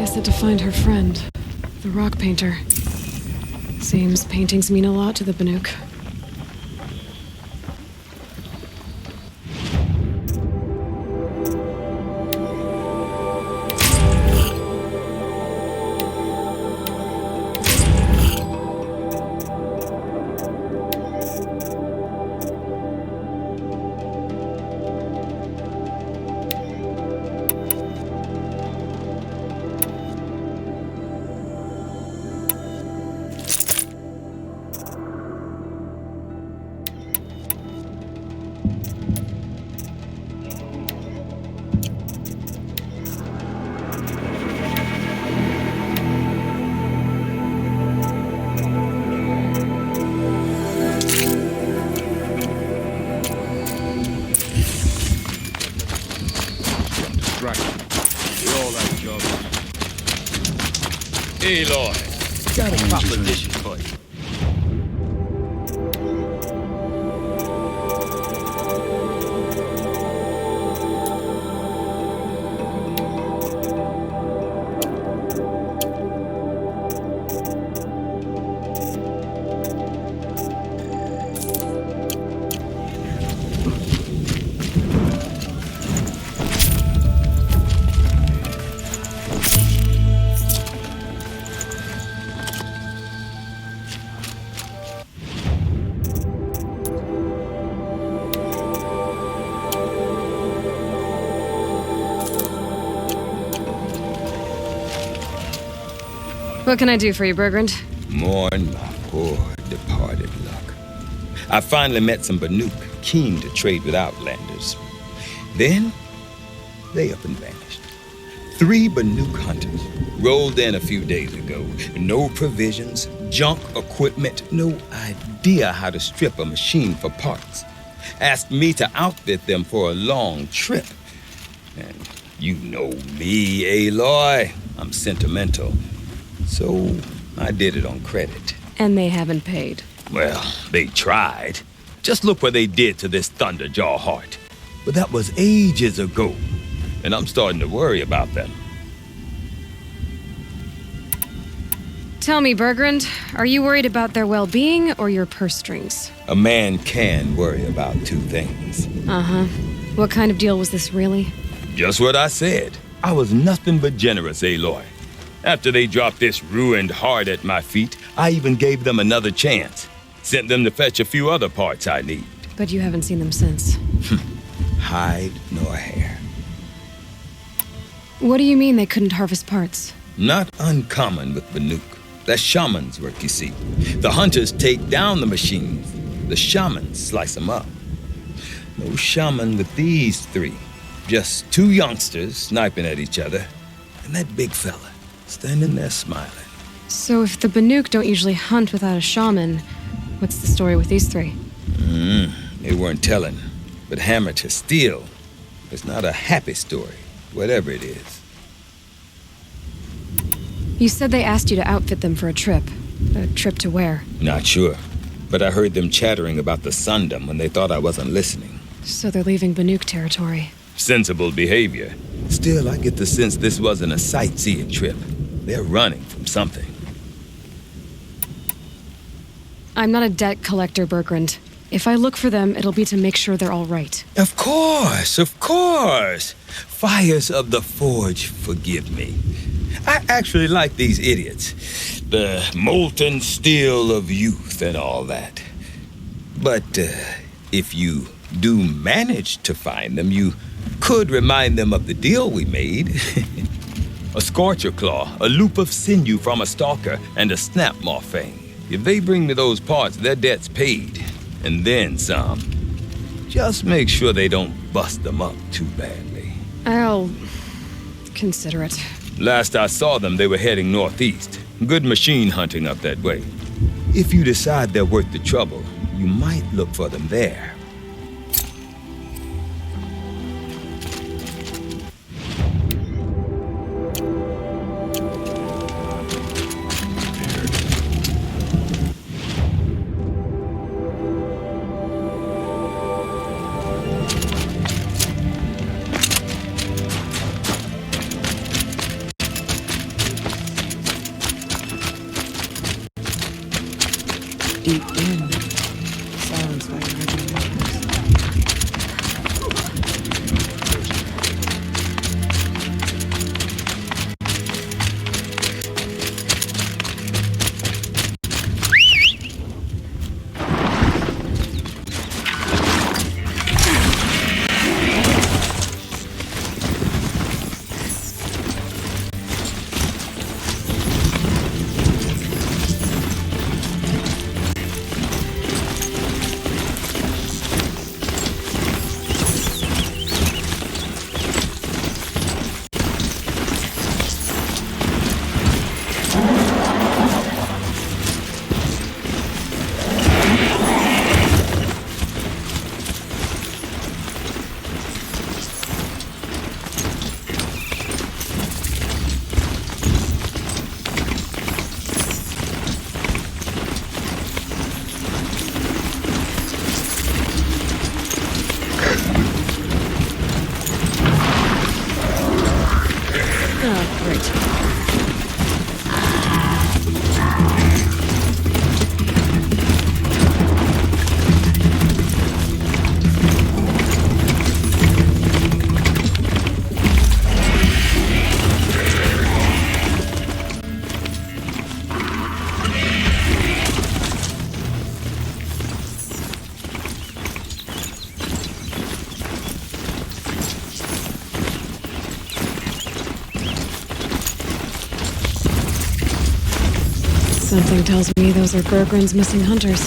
said to find her friend, the rock painter. Seems paintings mean a lot to the Banuk. Aloy, got a proposition for you. What can I do for you, Bergrand? Mourn my poor departed luck. I finally met some Banuk keen to trade with Outlanders. Then, they up and vanished. 3 Banuk hunters rolled in a few days ago. No provisions, junk equipment, no idea how to strip a machine for parts. Asked me to outfit them for a long trip. And you know me, Aloy. I'm sentimental. So, I did it on credit. And they haven't paid. Well, they tried. Just look what they did to this Thunderjaw heart. But that was ages ago, and I'm starting to worry about them. Tell me, Bergrand, are you worried about their well-being or your purse strings? A man can worry about 2 things. Uh-huh. What kind of deal was this, really? Just what I said. I was nothing but generous, Aloy. After they dropped this ruined heart at my feet, I even gave them another chance. Sent them to fetch a few other parts I need. But you haven't seen them since. Hide nor hair. What do you mean they couldn't harvest parts? Not uncommon with Banuk. That's shaman's work, you see. The hunters take down the machines. The shamans slice them up. No shaman with these 3. Just 2 youngsters sniping at each other. And that big fella standing there smiling. So if the Banuk don't usually hunt without a shaman, what's the story with these 3? They weren't telling. But hammer to steel. It's not a happy story, whatever it is. You said they asked you to outfit them for a trip. A trip to where? Not sure. But I heard them chattering about the Sundom when they thought I wasn't listening. So they're leaving Banuk territory. Sensible behavior. Still, I get the sense this wasn't a sightseeing trip. They're running from something. I'm not a debt collector, Bergrand. If I look for them, it'll be to make sure they're all right. Of course, of course. Fires of the Forge, forgive me. I actually like these idiots. The molten steel of youth and all that. But if you do manage to find them, you could remind them of the deal we made. A scorcher claw, a loop of sinew from a stalker, and a snap morphine. If they bring me those parts, their debt's paid. And then some. Just make sure they don't bust them up too badly. I'll consider it. Last I saw them, they were heading northeast. Good machine hunting up that way. If you decide they're worth the trouble, you might look for them there. deep in, silenced by original makers. Oh, great. Something tells me those are Bergren's missing hunters.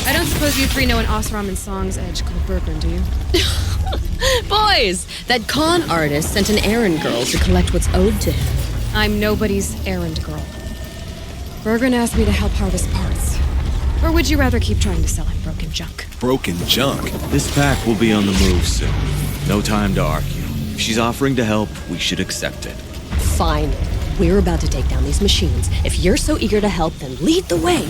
I don't suppose you three know an Osram and Song's edge called Bergren, do you? Boys, that con artist sent an errand girl to collect what's owed to him. I'm nobody's errand girl. Bergren asked me to help harvest parts. Or would you rather keep trying to sell him broken junk? Broken junk? This pack will be on the move soon. No time to argue. If she's offering to help, we should accept it. Fine. We're about to take down these machines. If you're so eager to help, then lead the way.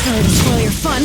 Sorry to spoil your fun.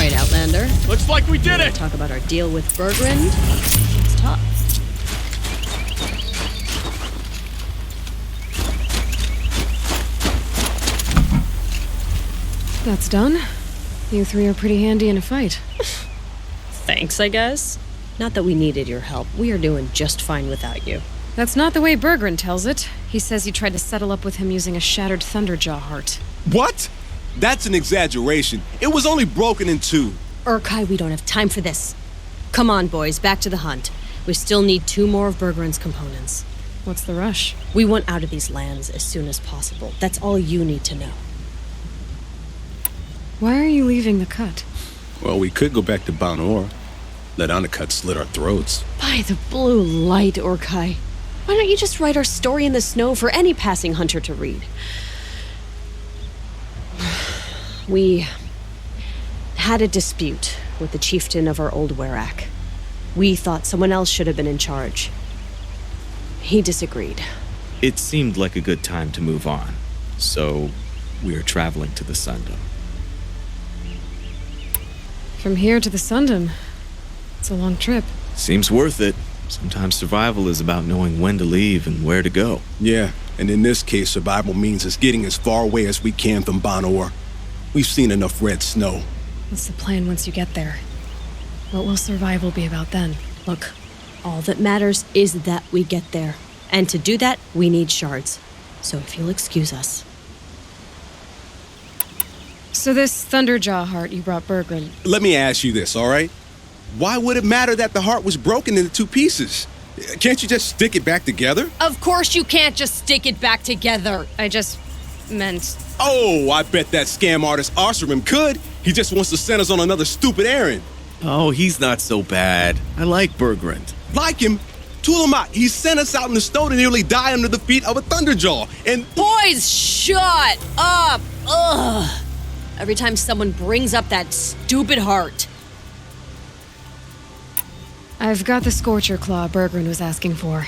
right, Outlander. Looks like we did it! Talk about our deal with Bergrund. Let's talk. That's done. You three are pretty handy in a fight. Thanks, I guess. Not that we needed your help. We are doing just fine without you. That's not the way Bergrund tells it. He says you tried to settle up with him using a shattered Thunderjaw heart. What? That's an exaggeration. It was only broken in two. Urkai, we don't have time for this. Come on, boys, back to the hunt. We still need 2 more of Bergrund's components. What's the rush? We want out of these lands as soon as possible. That's all you need to know. Why are you leaving the cut? Well, we could go back to Banor. Let Undercut slit our throats. By the blue light, Urkai. Why don't you just write our story in the snow for any passing hunter to read? We had a dispute with the chieftain of our old Werak. We thought someone else should have been in charge. He disagreed. It seemed like a good time to move on, so we are traveling to the Sundom. From here to the Sundom. It's a long trip. Seems worth it. Sometimes survival is about knowing when to leave and where to go. Yeah, and in this case, survival means us getting as far away as we can from Banor. We've seen enough red snow. What's the plan once you get there? What will survival be about then? Look, all that matters is that we get there. And to do that, we need shards. So if you'll excuse us. So this Thunderjaw heart you brought Bergrund. Let me ask you this, all right? Why would it matter that the heart was broken into 2 pieces? Can't you just stick it back together? Of course you can't just stick it back together. I just meant... Oh, I bet that scam artist Arsarim could. He just wants to send us on another stupid errand. Oh, he's not so bad. I like Bergrund. Like him? Tool him out. He sent us out in the snow to nearly die under the feet of a Thunderjaw. And... Boys, shut up! Ugh! Every time someone brings up that stupid heart. I've got the Scorcher Claw Bergrund was asking for.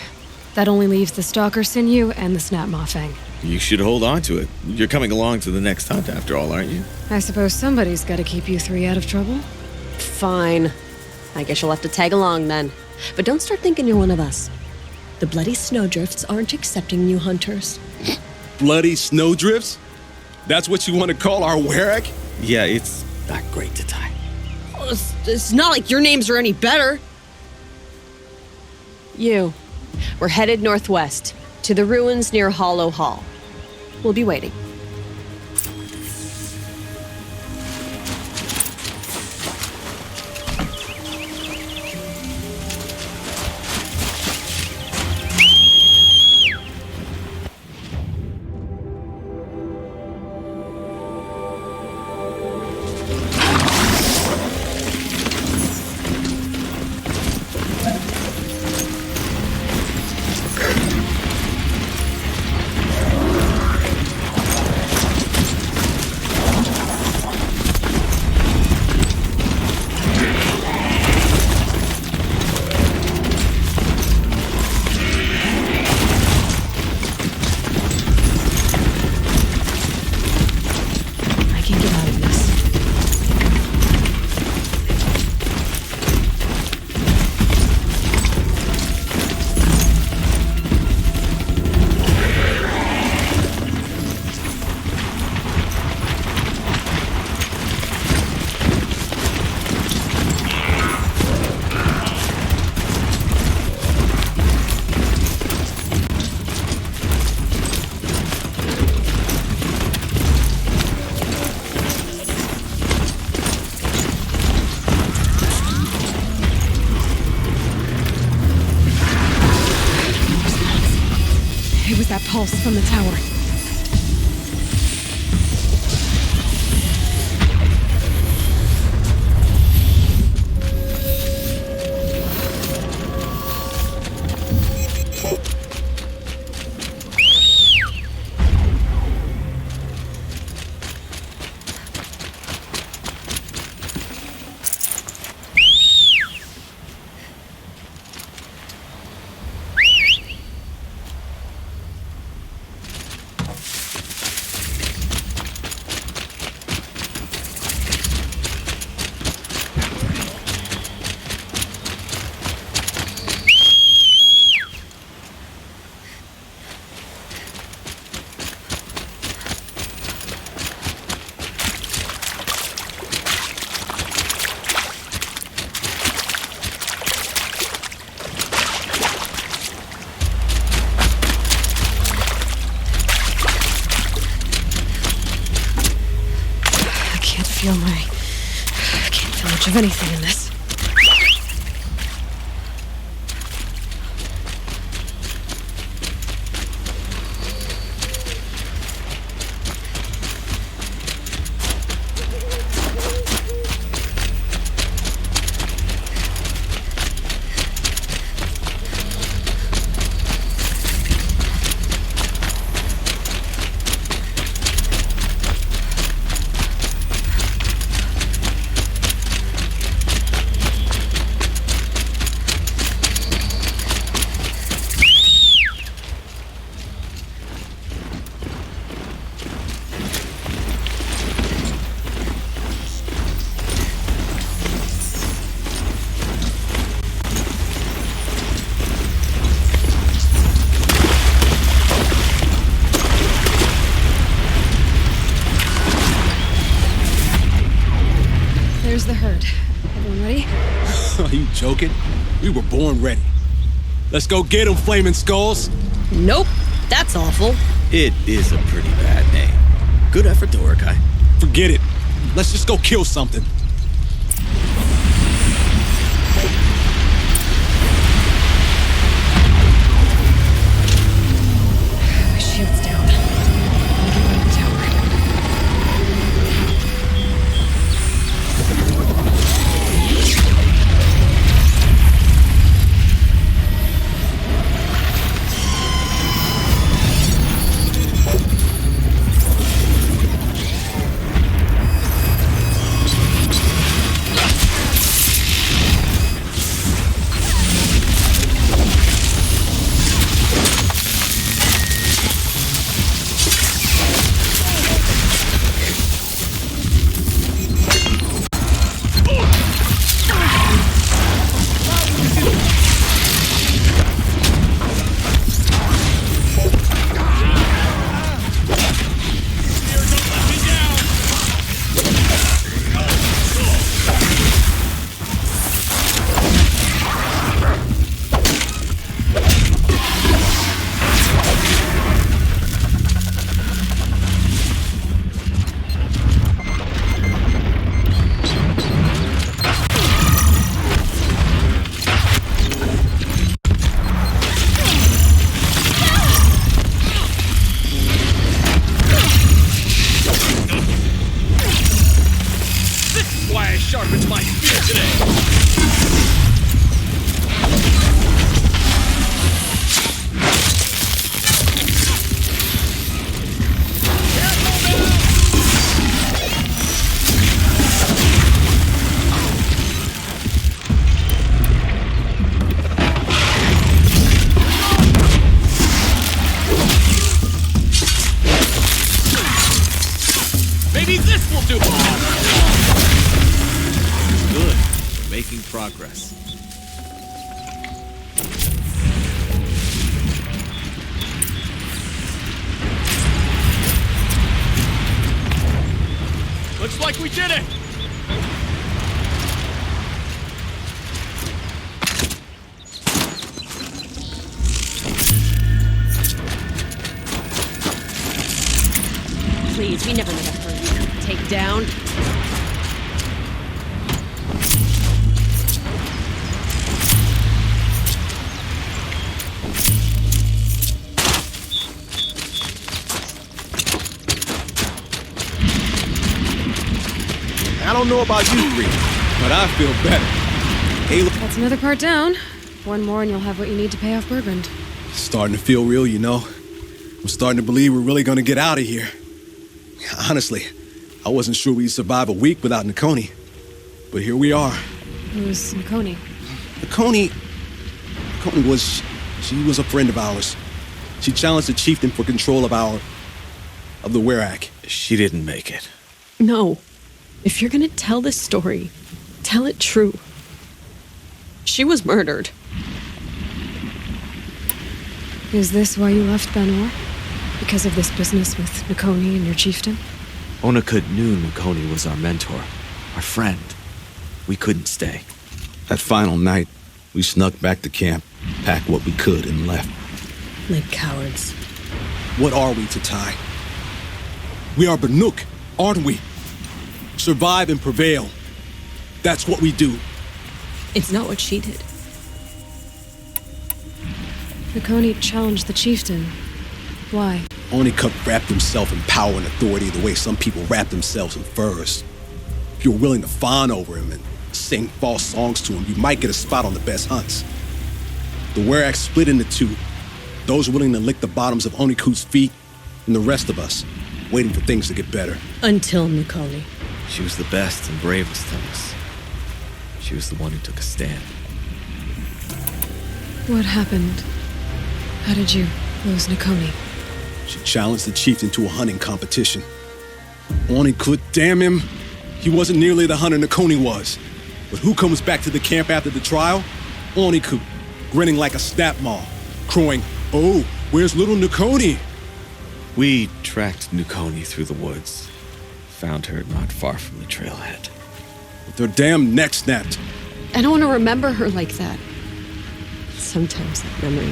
That only leaves the Stalker Sinew and the Snap Maw Fang. You should hold on to it. You're coming along to the next hunt after all, aren't you? I suppose somebody's gotta keep you 3 out of trouble. Fine. I guess you'll have to tag along then. But don't start thinking you're one of us. The bloody snowdrifts aren't accepting new hunters. Bloody snowdrifts? That's what you want to call our Werak? Yeah, it's not great to tie. Oh, it's not like your names are any better. We're headed northwest, to the ruins near Hollow Hall. We'll be waiting. That pulse from the tower. Can't feel much of anything in this. There's the herd. Everyone ready? Are you joking? We were born ready. Let's go get them, flaming skulls. Nope. That's awful. It is a pretty bad name. Good effort, Dorikai. Forget it. Let's just go kill something. Shield's down. I'll get rid of the tower. Sharpens my spear today. Maybe this will do. Good. We're making progress. Looks like we did it. Please, we never met a herd to take down. I don't know about you three, but I feel better. Aloy, That's another part down. One more and you'll have what you need to pay off Bergrund. starting to feel real, you know. I'm starting to believe we're really gonna get out of here. Honestly, I wasn't sure we'd survive a week without Nakoni. But here we are. Who's Nakoni? Nakoni was... she was a friend of ours. She challenged the chieftain for control of the Werak. She didn't make it. No. If you're gonna tell this story, tell it true. She was murdered. Is this why you left Banor? Because of this business with Nakoni and your chieftain? Onakut knew Nakoni was our mentor, our friend. We couldn't stay. That final night, we snuck back to camp, packed what we could, and left. Like cowards. What are we to Tai? We are Banuk, aren't we? survive and prevail. That's what we do. It's not what she did. Nakoni challenged the chieftain. Why? Onikuk wrapped himself in power and authority the way some people wrap themselves in furs. If you're willing to fawn over him and sing false songs to him, you might get a spot on the best hunts. The Werak split into two. Those willing to lick the bottoms of Onikuk's feet, and the rest of us, waiting for things to get better. Until Nakoni. She was the best and bravest of us. She was the one who took a stand. What happened? How did you lose Nakoni? She challenged the chieftain to a hunting competition. Onikuk, damn him, he wasn't nearly the hunter Nakoni was. But who comes back to the camp after the trial? Onikuk, grinning like a snap maw, crowing, "Oh, where's little Nakoni?" We tracked Nakoni through the woods. Found her not far from the trailhead. With her damn neck snapped. I don't want to remember her like that. Sometimes that memory,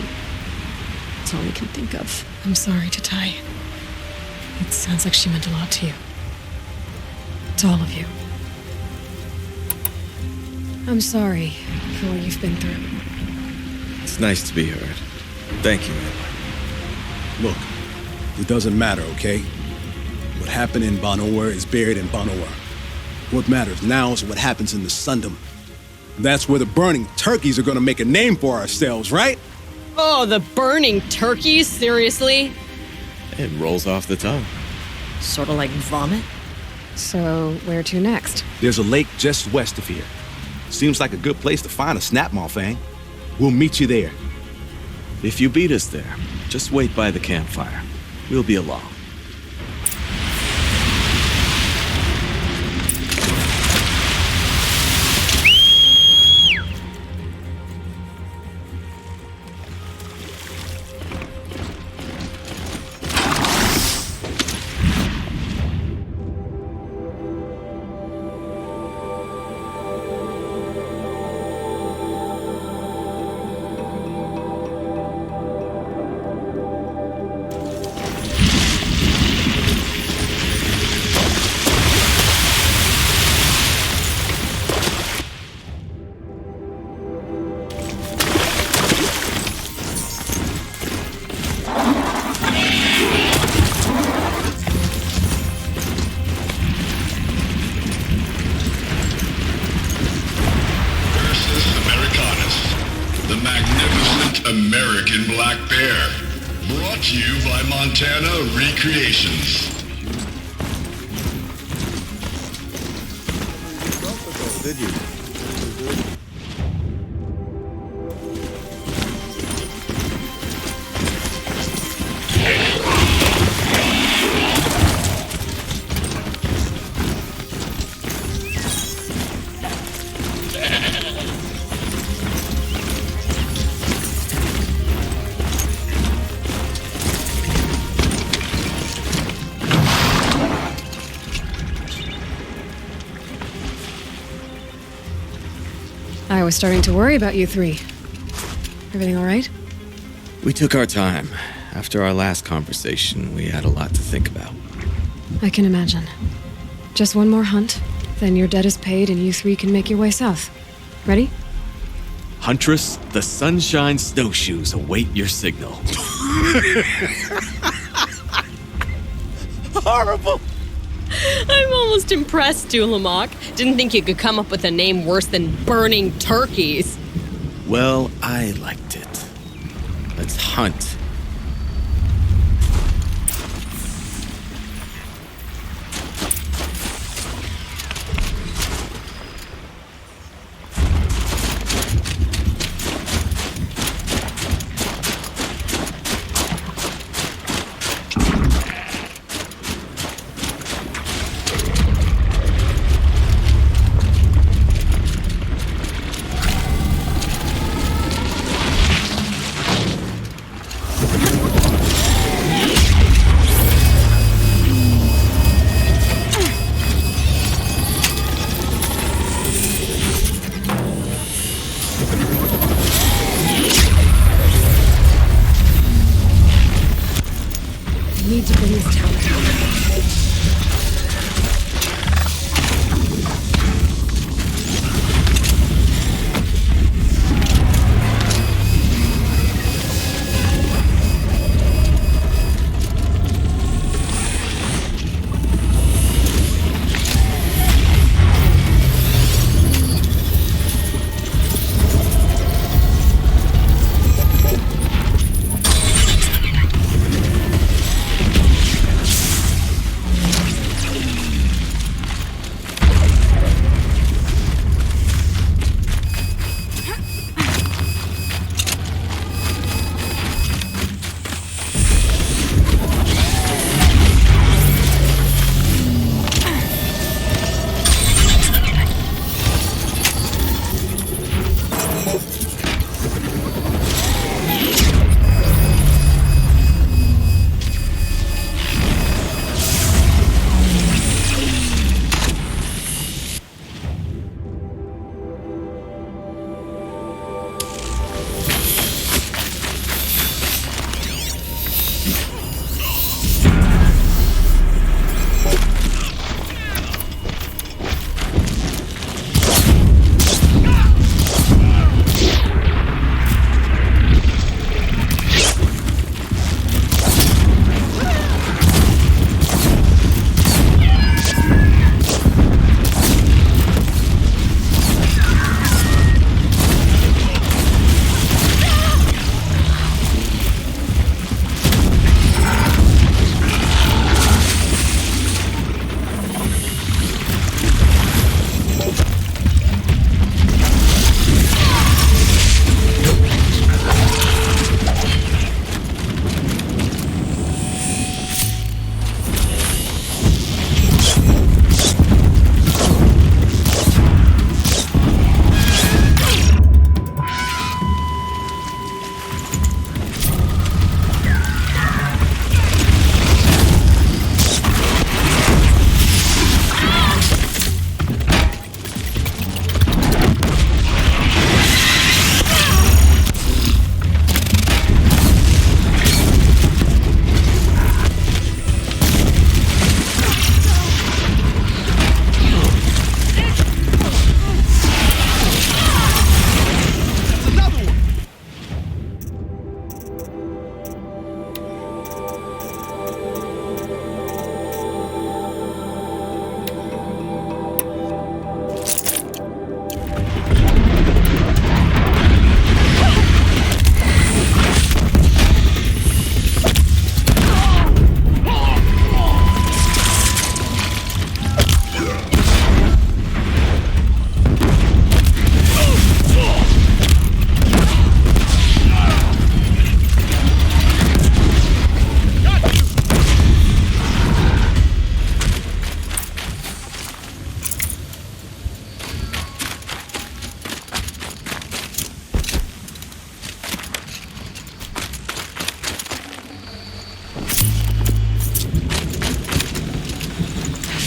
it's all I can think of. I'm sorry, Tatai. It sounds like she meant a lot to you. To all of you. I'm sorry for what you've been through. It's nice to be heard. Thank you, Aloy. Look, it doesn't matter, okay? What happened in Banowar is buried in Banowar. What matters now is what happens in the Sundom. That's where the burning turkeys are gonna make a name for ourselves, right? Oh, the burning turkeys? Seriously? It rolls off the tongue. Sort of like vomit? So, where to next? There's a lake just west of here. Seems like a good place to find a snapmaw fang. We'll meet you there. If you beat us there, just wait by the campfire. We'll be along. American Black Bear. Brought to you by Montana Recreations. Did you? I was starting to worry about you three. Everything all right? We took our time. After our last conversation, we had a lot to think about. I can imagine. Just one more hunt, then your debt is paid and you three can make your way south. Ready? Huntress, the Sunshine Snowshoes await your signal. Horrible! I'm almost impressed, Dulamok. Didn't think you could come up with a name worse than Burning Turkeys. Well, I liked it. Let's hunt.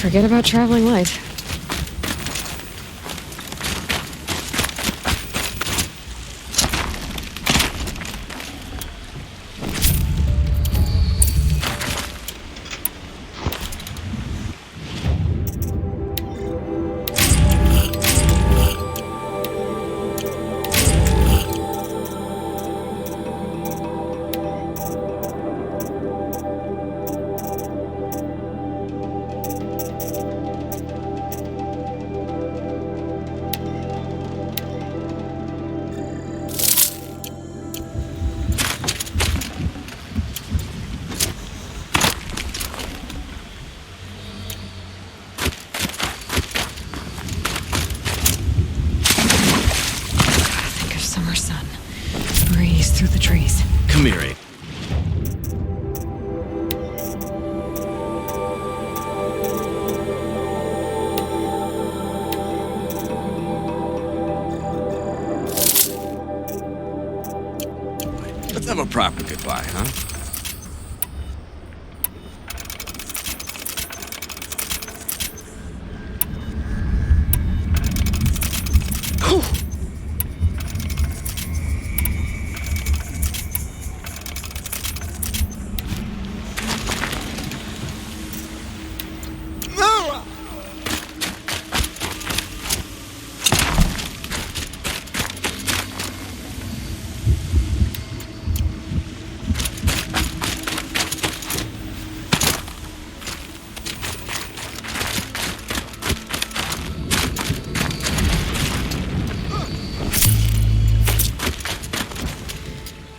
Forget about traveling light. Summer sun. Breeze through the trees. Come here, Abe. Let's have a proper goodbye, huh?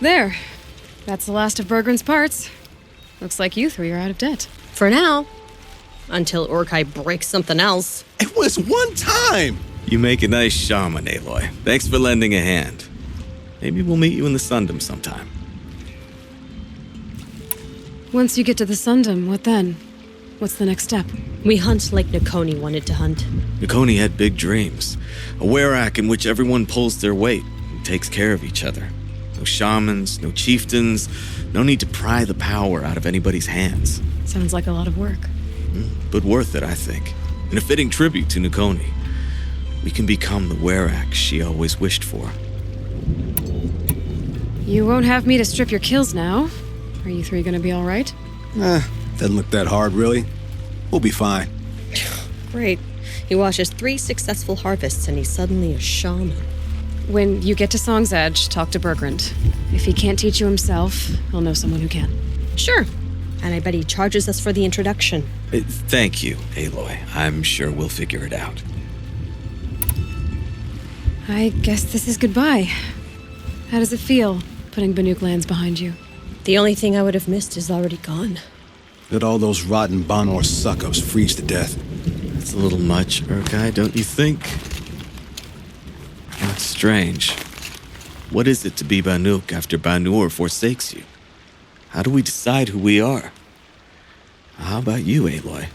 There. That's the last of Bergren's parts. Looks like you three are out of debt. For now. Until Urkai breaks something else. It was one time! You make a nice shaman, Aloy. Thanks for lending a hand. Maybe we'll meet you in the Sundom sometime. Once you get to the Sundom, what then? What's the next step? We hunt like Nakoni wanted to hunt. Nakoni had big dreams. A werak in which everyone pulls their weight and takes care of each other. No shamans, no chieftains, no need to pry the power out of anybody's hands. Sounds like a lot of work. But worth it, I think. And a fitting tribute to Nakoni. We can become the werak she always wished for. You won't have me to strip your kills now. Are you three gonna be all right? Doesn't look that hard, really. We'll be fine. Great. He watches 3 successful harvests and he's suddenly a shaman. When you get to Song's Edge, talk to Bergrand. If he can't teach you himself, he'll know someone who can. Sure. And I bet he charges us for the introduction. Thank you, Aloy. I'm sure we'll figure it out. I guess this is goodbye. How does it feel, putting Banuk lands behind you? The only thing I would have missed is already gone. Let all those rotten Banor suck-ups freeze to death. That's a little much, Urkai, don't you think? That's strange. What is it to be Banuk after Banur forsakes you? How do we decide who we are? How about you, Aloy?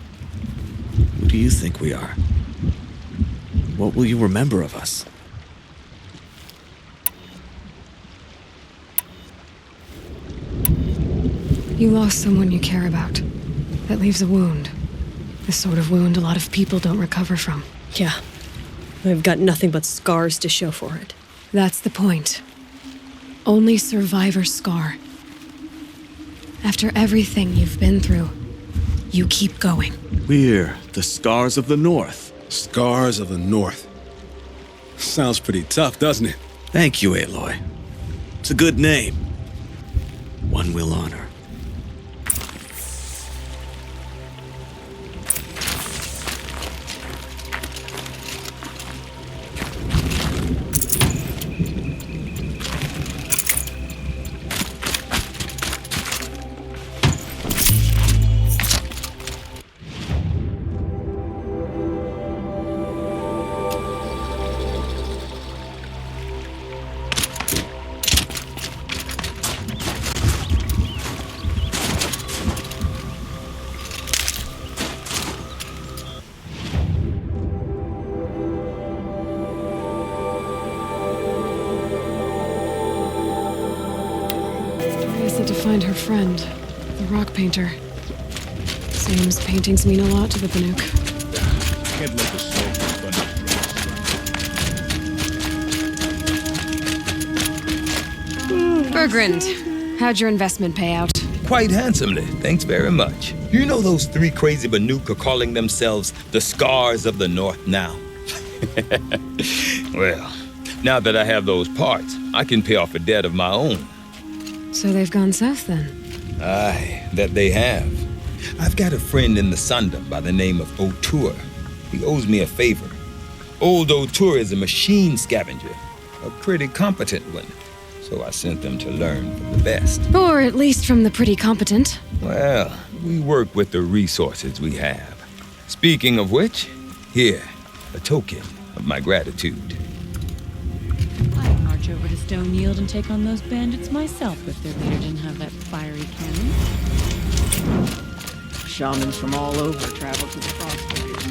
Who do you think we are? What will you remember of us? You lost someone you care about. That leaves a wound. The sort of wound a lot of people don't recover from. Yeah. I've got nothing but scars to show for it. That's the point. Only survivor's scar. After everything you've been through, you keep going. We're the Scars of the North. Scars of the North. Sounds pretty tough, doesn't it? Thank you, Aloy. It's a good name. One we'll honor. To find her friend, the rock painter. Seems paintings mean a lot to the Banuk. Can't let the smoke run up. Bergrand, how'd your investment pay out? Quite handsomely, thanks very much. You know those three crazy Banuk are calling themselves the Scars of the North now? Well, now that I have those parts, I can pay off a debt of my own. So they've gone south then? Aye, that they have. I've got a friend in the Sunda by the name of O'Toole. He owes me a favor. Old O'Toole is a machine scavenger, a pretty competent one. So I sent them to learn from the best. Or at least from the pretty competent. Well, we work with the resources we have. Speaking of which, here, a token of my gratitude. I'd march over to Stone Yield and take on those bandits myself if their leader didn't have that fiery cannon. Shamans from all over travel to the crossroads.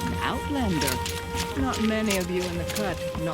An outlander. Not many of you in the cut know